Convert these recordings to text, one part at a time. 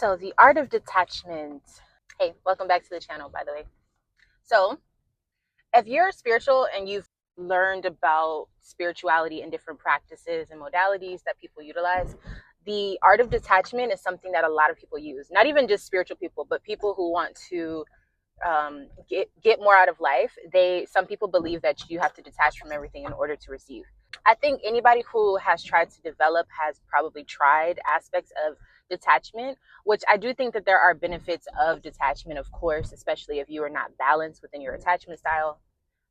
So the art of detachment. Hey, welcome back to the channel, by the way. So if you're spiritual and you've learned about spirituality and different practices and modalities that people utilize, the art of detachment is something that a lot of people use. Not even just spiritual people, but people who want to get more out of life. Some people believe that you have to detach from everything in order to receive. I think anybody who has tried to develop has probably tried aspects of detachment, which I do think that there are benefits of detachment, of course, especially if you are not balanced within your attachment style.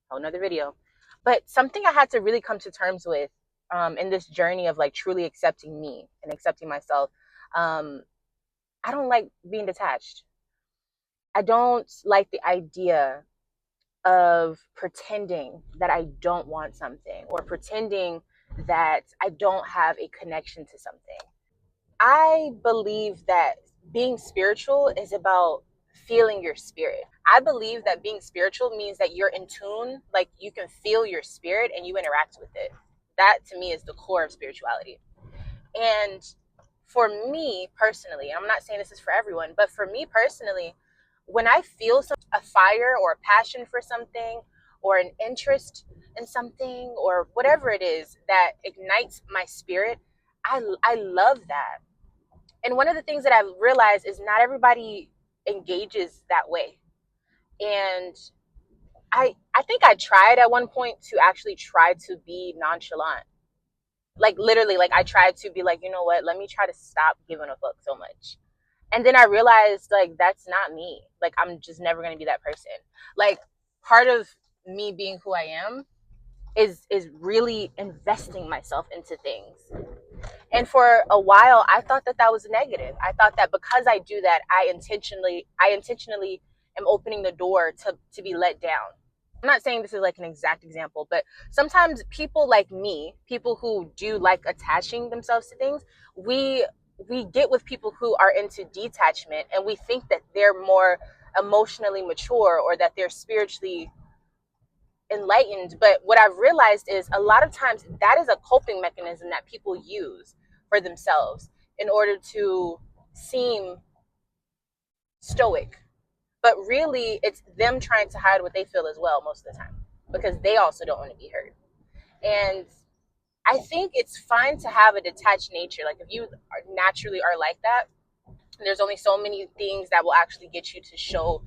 Whole another video. But something I had to really come to terms with in this journey of like truly accepting me and accepting myself. Um, I don't like being detached. I don't like the idea of pretending that I don't want something or pretending that I don't have a connection to something. I believe that being spiritual is about feeling your spirit. I believe that being spiritual means that you're in tune, like you can feel your spirit and you interact with it. That to me is the core of spirituality. And for me personally, I'm not saying this is for everyone, but for me personally, when I feel a fire or a passion for something or an interest in something or whatever it is that ignites my spirit, I love that. And one of the things that I've realized is not everybody engages that way. And I think I tried at one point to actually try to be nonchalant. Like literally, like I tried to be like, you know what, let me try to stop giving a fuck so much. And then I realized like that's not me. Like I'm just never gonna be that person. Like part of me being who I am is really investing myself into things. And for a while I thought that that was negative. I thought that because I do that, I intentionally am opening the door to be let down. I'm not saying this is like an exact example, but sometimes people like me, people who do like attaching themselves to things, we get with people who are into detachment and we think that they're more emotionally mature or that they're spiritually enlightened. But what I've realized is a lot of times that is a coping mechanism that people use for themselves in order to seem stoic. But really, it's them trying to hide what they feel as well most of the time because they also don't want to be hurt. And I think it's fine to have a detached nature. Like if you naturally are like that, there's only so many things that will actually get you to show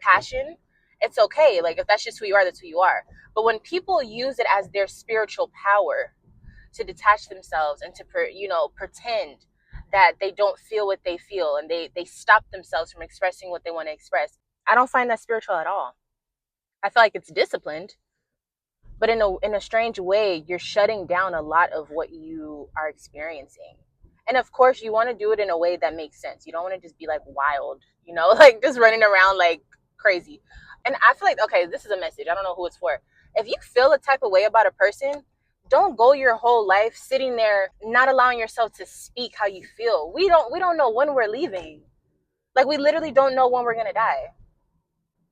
passion. It's okay. Like if that's just who you are, that's who you are. But when people use it as their spiritual power to detach themselves and to pretend that they don't feel what they feel and they stop themselves from expressing what they want to express, I don't find that spiritual at all. I feel like it's disciplined, but in a strange way, you're shutting down a lot of what you are experiencing. And of course, you want to do it in a way that makes sense. You don't want to just be like wild, like just running around like crazy. And I feel like, okay, this is a message. I don't know who it's for. If you feel a type of way about a person, don't go your whole life sitting there not allowing yourself to speak how you feel. We don't know when we're leaving. Like we literally don't know when we're going to die.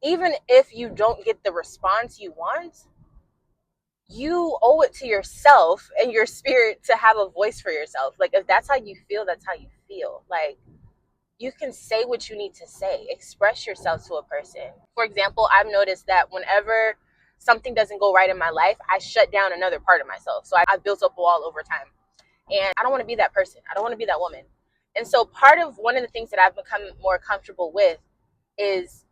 Even if you don't get the response you want, you owe it to yourself and your spirit to have a voice for yourself. Like if that's how you feel, that's how you feel. Like you can say what you need to say, express yourself to a person. For example, I've noticed that whenever something doesn't go right in my life, I shut down another part of myself. So I've built up a wall over time, and I don't want to be that person. I don't want to be that woman. And so part of one of the things that I've become more comfortable with is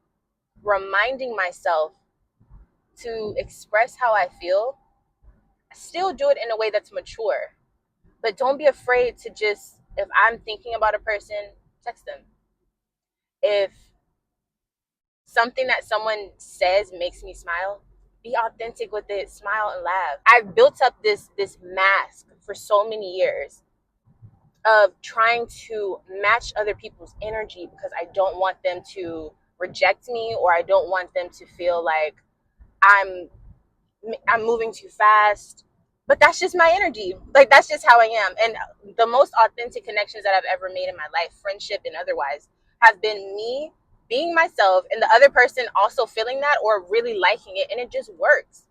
reminding myself to express how I feel. Still do it in a way that's mature, but don't be afraid to just, if I'm thinking about a person, text them. If something that someone says makes me smile, be authentic with it, smile and laugh. I've built up this mask for so many years of trying to match other people's energy because I don't want them to reject me, or I don't want them to feel like I'm I'm moving too fast. But that's just my energy. Like that's just how I am. And the most authentic connections that I've ever made in my life, friendship and otherwise, have been me being myself and the other person also feeling that or really liking it, and it just works.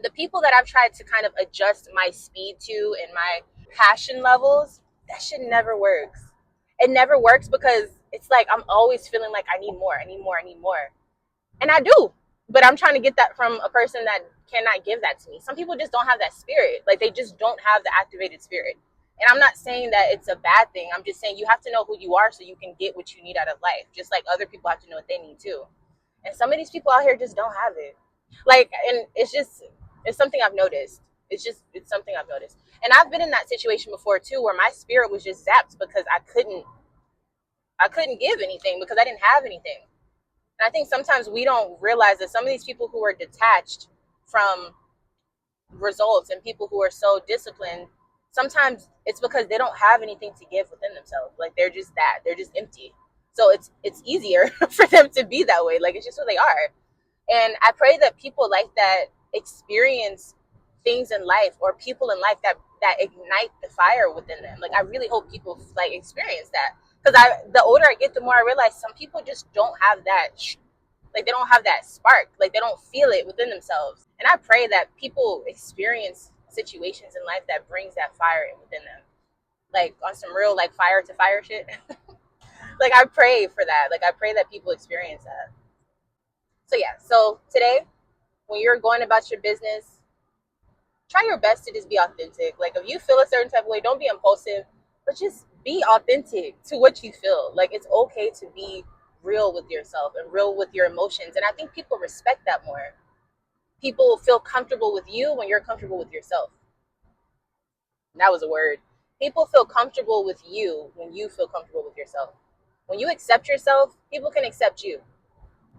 The people that I've tried to kind of adjust my speed to and my passion levels, that shit never works. It never works because it's like I'm always feeling like I need more, I need more, I need more. And I do. But I'm trying to get that from a person that cannot give that to me. Some people just don't have that spirit. Like they just don't have the activated spirit. And I'm not saying that it's a bad thing. I'm just saying you have to know who you are so you can get what you need out of life. Just like other people have to know what they need too. And some of these people out here just don't have it. Like, and it's something I've noticed. It's something I've noticed. And I've been in that situation before too, where my spirit was just zapped because I couldn't give anything because I didn't have anything. And I think sometimes we don't realize that some of these people who are detached from results and people who are so disciplined, sometimes it's because they don't have anything to give within themselves. Like they're just empty. So it's easier for them to be that way. Like it's just who they are. And I pray that people like that experience things in life or people in life that ignite the fire within them. Like I really hope people like experience that. Because the older I get, the more I realize some people just don't have that like they don't have that spark, like they don't feel it within themselves. And I pray that people experience situations in life that brings that fire in within them, like on some real like fire to fire shit. Like I pray for that, like I pray that people experience that. So yeah, so today when you're going about your business, try your best to just be authentic. Like if you feel a certain type of way, don't be impulsive, but just be authentic to what you feel. Like it's okay to be real with yourself and real with your emotions. And I think people respect that more. People feel comfortable with you when you're comfortable with yourself. That was a word. People feel comfortable with you when you feel comfortable with yourself. When you accept yourself, people can accept you.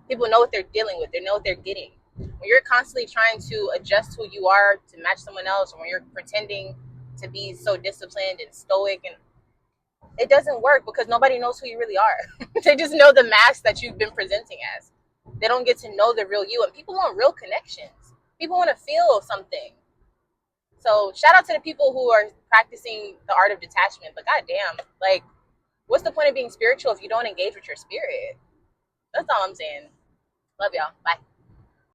People know what they're dealing with. They know what they're getting. When you're constantly trying to adjust who you are to match someone else, or when you're pretending to be so disciplined and stoic, and it doesn't work because nobody knows who you really are. They just know the mask that you've been presenting as. They don't get to know the real you. And people want real connections. People want to feel something. So shout out to the people who are practicing the art of detachment. But goddamn, like, what's the point of being spiritual if you don't engage with your spirit? That's all I'm saying. Love y'all. Bye.